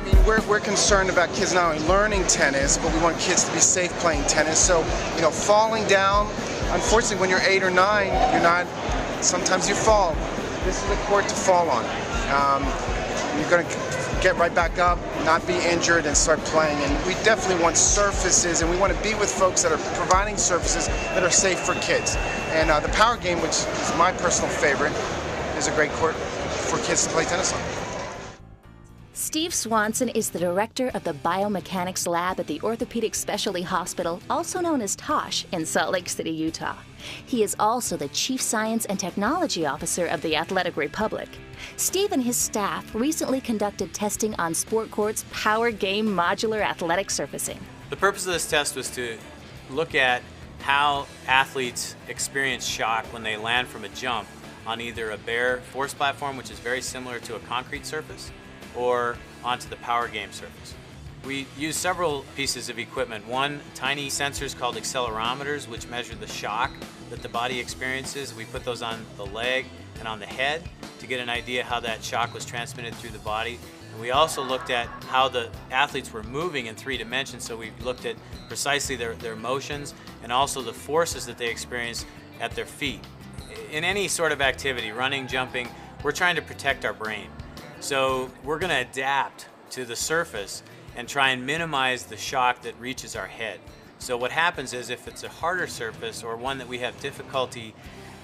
mean, we're concerned about kids not only learning tennis, but we want kids to be safe playing tennis. So, you know, falling down, unfortunately, when you're 8 or 9, sometimes you fall. This is a court to fall on. You're going to get right back up, not be injured, and start playing. And we definitely want surfaces, and we want to be with folks that are providing surfaces that are safe for kids. And the PowerGame, which is my personal favorite, is a great court for kids to play tennis on. Steve Swanson is the director of the Biomechanics Lab at the Orthopedic Specialty Hospital, also known as TOSH, in Salt Lake City, Utah. He is also the Chief Science and Technology Officer of the Athletic Republic. Steve and his staff recently conducted testing on SportCourt's PowerGame modular athletic surfacing. The purpose of this test was to look at how athletes experience shock when they land from a jump on either a bare force platform, which is very similar to a concrete surface, or onto the PowerGame surface. We use several pieces of equipment. One, tiny sensors called accelerometers, which measure the shock that the body experiences. We put those on the leg and on the head to get an idea how that shock was transmitted through the body. And we also looked at how the athletes were moving in 3 dimensions, so we looked at precisely their motions and also the forces that they experienced at their feet. In any sort of activity, running, jumping, we're trying to protect our brain. So we're going to adapt to the surface and try and minimize the shock that reaches our head. So what happens is if it's a harder surface or one that we have difficulty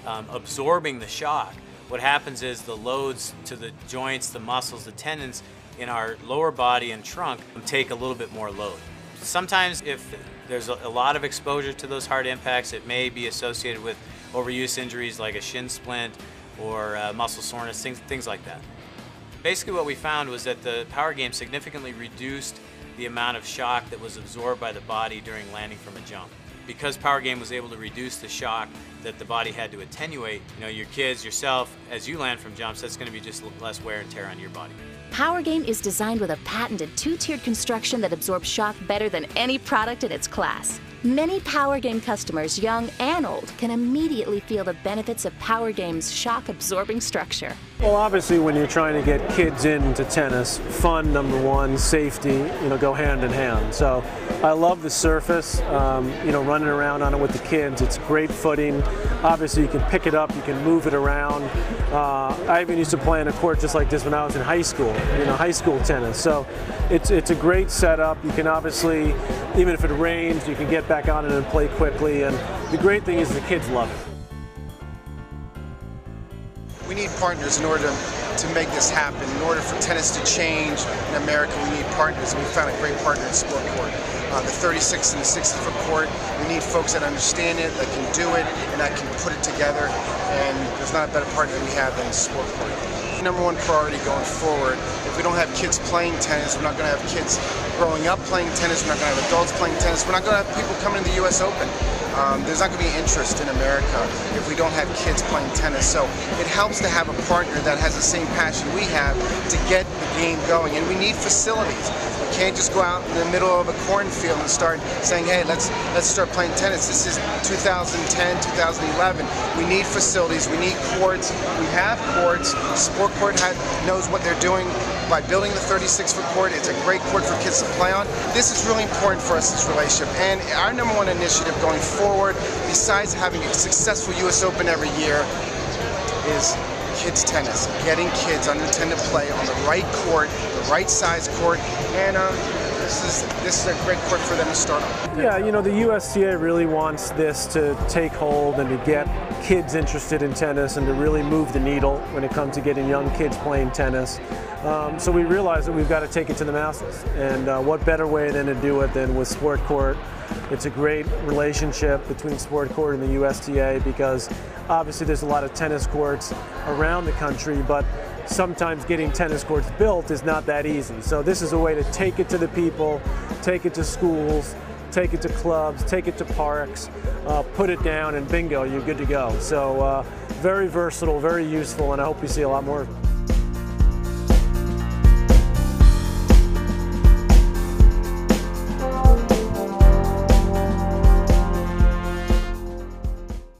absorbing the shock, what happens is the loads to the joints, the muscles, the tendons in our lower body and trunk take a little bit more load. Sometimes if there's a lot of exposure to those hard impacts, it may be associated with overuse injuries like a shin splint or muscle soreness, things like that. Basically what we found was that the PowerGame significantly reduced the amount of shock that was absorbed by the body during landing from a jump. Because PowerGame was able to reduce the shock that the body had to attenuate, you know, your kids, yourself, as you land from jumps, that's going to be just less wear and tear on your body. PowerGame is designed with a patented 2-tiered construction that absorbs shock better than any product in its class. Many PowerGame customers, young and old, can immediately feel the benefits of PowerGame's shock-absorbing structure. Well, obviously, when you're trying to get kids into tennis, fun, number one, safety, go hand in hand. So I love the surface, running around on it with the kids. It's great footing. Obviously, you can pick it up, you can move it around. I even used to play on a court just like this when I was in high school, high school tennis. So it's a great setup. You can obviously, even if it rains, you can get back on it and play quickly. And the great thing is the kids love it. We need partners in order to make this happen. In order for tennis to change in America, we need partners. We found a great partner in SportCourt. The 36 and the 60-foot court, we need folks that understand it, that can do it, and that can put it together. And there's not a better partner we have than SportCourt. Number one priority going forward, if we don't have kids playing tennis, we're not going to have kids growing up playing tennis, we're not going to have adults playing tennis, we're not going to have people coming to the US Open. There's not going to be interest in America if we don't have kids playing tennis. So it helps to have a partner that has the same passion we have to get the game going. And we need facilities. We can't just go out in the middle of a cornfield and start saying, hey, let's start playing tennis. This is 2010, 2011. We need facilities. We need courts. We have courts. SportCourt knows what they're doing by building the 36-foot court. It's a great court for kids to play on. This is really important for us, this relationship. And our number one initiative going forward, besides having a successful US Open every year, is kids tennis. Getting kids unattended play on the right court, the right size court, and this is a great court for them to start on. Yeah, the USTA really wants this to take hold and to get kids interested in tennis and to really move the needle when it comes to getting young kids playing tennis. So we realize that we've got to take it to the masses, and what better way than to do it than with SportCourt. It's a great relationship between SportCourt and the USTA because obviously there's a lot of tennis courts around the country, but sometimes getting tennis courts built is not that easy. So this is a way to take it to the people, take it to schools, take it to clubs, take it to parks, put it down, and bingo, you're good to go. So very versatile, very useful, and I hope you see a lot more.